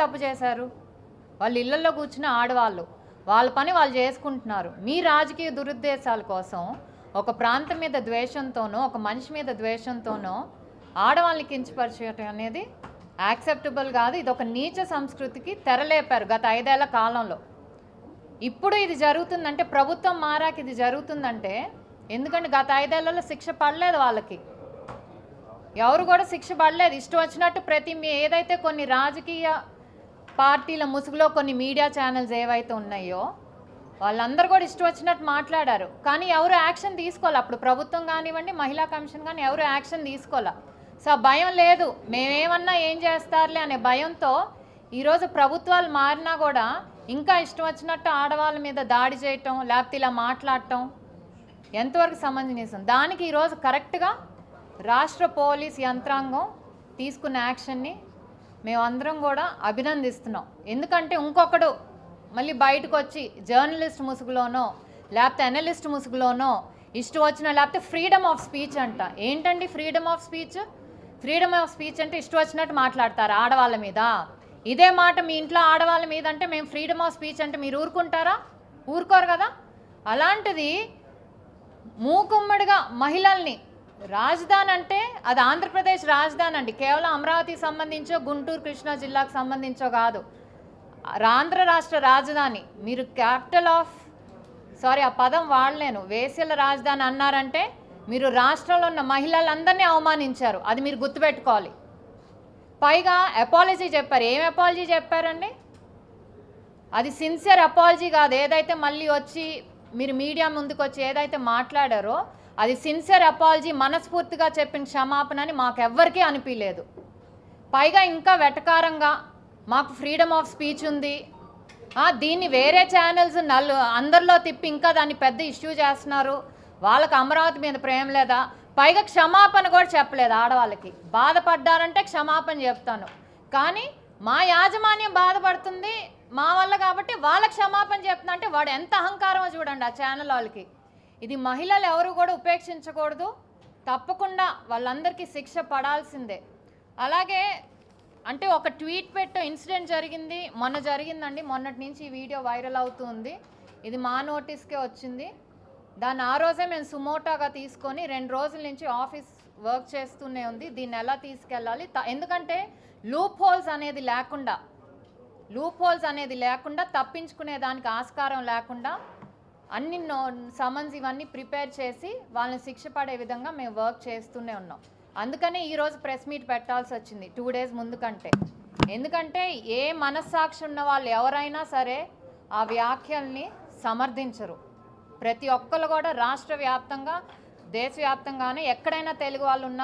తప్పు చేశారు? వాళ్ళు ఇళ్లలో కూర్చున్న ఆడవాళ్ళు వాళ్ళ పని వాళ్ళు చేసుకుంటున్నారు. మీ రాజకీయ దురుద్దేశాల కోసం ఒక ప్రాంతం మీద ద్వేషంతోనో ఒక మనిషి మీద ద్వేషంతోనో ఆడవాళ్ళని కించపరిచడం అనేది యాక్సెప్టబుల్ కాదు. ఇది ఒక నీచ సంస్కృతికి తెరలేపారు గత 5 ఏళ్ల కాలంలో. ఇప్పుడు ఇది జరుగుతుందంటే, ప్రభుత్వం మారాక ఇది జరుగుతుందంటే, ఎందుకంటే గత 5 ఏళ్లలో శిక్ష పడలేదు వాళ్ళకి, ఎవరు కూడా శిక్ష పడలేదు. ఇష్టం వచ్చినట్టు ఏదైతే కొన్ని రాజకీయ పార్టీల ముసుగులో కొన్ని మీడియా ఛానల్స్ ఏవైతే ఉన్నాయో వాళ్ళందరూ కూడా ఇష్టం వచ్చినట్టు మాట్లాడారు. కానీ ఎవరు యాక్షన్ తీసుకోవాలి. అప్పుడు ప్రభుత్వం కానివ్వండి, మహిళా కమిషన్ కానీ ఎవరు యాక్షన్ తీసుకోవాలి. సో భయం లేదు, మేమేమన్నా ఏం చేస్తారులే అనే భయంతో ఈరోజు ప్రభుత్వాలు మారినా కూడా ఇంకా ఇష్టం వచ్చినట్టు ఆడవాళ్ళ మీద దాడి చేయటం, లేకపోతే ఇలా మాట్లాడటం ఎంతవరకు సమంజసం? దానికి ఈరోజు కరెక్ట్గా రాష్ట్ర పోలీస్ యంత్రాంగం తీసుకున్న యాక్షన్ని మేమందరం కూడా అభినందిస్తున్నాం. ఎందుకంటే ఇంకొకడు మళ్ళీ బయటకు వచ్చి జర్నలిస్ట్ ముసుగులోనో లేకపోతే అనలిస్ట్ ముసుగులోనో ఇష్టం వచ్చిన, లేకపోతే ఫ్రీడమ్ ఆఫ్ స్పీచ్ అంట. ఏంటండి freedom of speech? Freedom of speech అంటే ఇష్టం వచ్చినట్టు మాట్లాడతారు ఆడవాళ్ళ మీద. ఇదే మాట మీ ఇంట్లో ఆడవాళ్ళ మీద అంటే మేము ఫ్రీడమ్ ఆఫ్ స్పీచ్ అంటే మీరు ఊరుకుంటారా? ఊరుకోరు కదా. అలాంటిది మూకుమ్మడిగా మహిళల్ని, రాజధాని అంటే అది ఆంధ్రప్రదేశ్ రాజధాని అండి, కేవలం అమరావతికి సంబంధించో గుంటూరు కృష్ణా జిల్లాకు సంబంధించో కాదు, ఆంధ్ర రాష్ట్ర రాజధాని. మీరు క్యాపిటల్ ఆఫ్ ఆ పదం వాడలేను, వేశ్యల రాజధాని అన్నారంటే మీరు రాష్ట్రంలో ఉన్న మహిళలందరినీ అవమానించారు. అది మీరు గుర్తుపెట్టుకోవాలి. పైగా అపాలజీ చెప్పారు. ఏం అపాలజీ చెప్పారండి? అది సిన్సియర్ అపాలజీ కాదు. ఏదైతే మళ్ళీ వచ్చి మీరు మీడియా ముందుకు వచ్చి ఏదైతే మాట్లాడారో అది సిన్సియర్ అపాలజీ, మనస్ఫూర్తిగా చెప్పిన క్షమాపణ అని మాకెవ్వరికీ అనిపించలేదు. పైగా ఇంకా వెటకారంగా మాకు ఫ్రీడమ్ ఆఫ్ స్పీచ్ ఉంది, దీన్ని వేరే ఛానల్స్ అందరిలో తిప్పి ఇంకా దాన్ని పెద్ద ఇష్యూ చేస్తున్నారు, వాళ్ళకి అమరావతి మీద ప్రేమ లేదా, పైగా క్షమాపణ కూడా చెప్పలేదు ఆడవాళ్ళకి. బాధపడ్డారంటే క్షమాపణ చెప్తాను, కానీ మా యాజమాన్యం బాధపడుతుంది మా వల్ల కాబట్టి వాళ్ళ క్షమాపణ చెప్తున్నా అంటే వాడు ఎంత అహంకారమో చూడండి ఆ ఛానల్ వాళ్ళకి. ఇది మహిళలు ఎవరు కూడా ఉపేక్షించకూడదు, తప్పకుండా వాళ్ళందరికీ శిక్ష పడాల్సిందే. అలాగే అంటే ఒక ట్వీట్ పెట్టే ఇన్సిడెంట్ జరిగింది, మొన్న జరిగిందండి. మొన్నటి నుంచి ఈ వీడియో వైరల్ అవుతుంది. ఇది మా నోటీస్కే వచ్చింది. దాన్ని ఆ రోజే మేము సుమోటాగా తీసుకొని 2 రోజుల నుంచి ఆఫీస్ వర్క్ చేస్తూనే ఉంది. దీన్ని ఎలా తీసుకెళ్ళాలి, ఎందుకంటే లూప్ హోల్స్ అనేది లేకుండా తప్పించుకునే దానికి ఆస్కారం లేకుండా అన్ని సమన్స్ ఇవన్నీ ప్రిపేర్ చేసి వాళ్ళని శిక్ష పడే విధంగా మేము వర్క్ చేస్తూనే ఉన్నాం. అందుకనే ఈరోజు ప్రెస్ మీట్ పెట్టాల్సి వచ్చింది 2 డేస్ ముందు కంటే. ఎందుకంటే ఏ మనస్సాక్షి ఉన్న వాళ్ళు ఎవరైనా సరే ఆ వ్యాఖ్యల్ని సమర్థించరు. ప్రతి ఒక్కరు కూడా రాష్ట్ర వ్యాప్తంగా, దేశవ్యాప్తంగానే ఎక్కడైనా తెలుగు వాళ్ళు ఉన్నారు.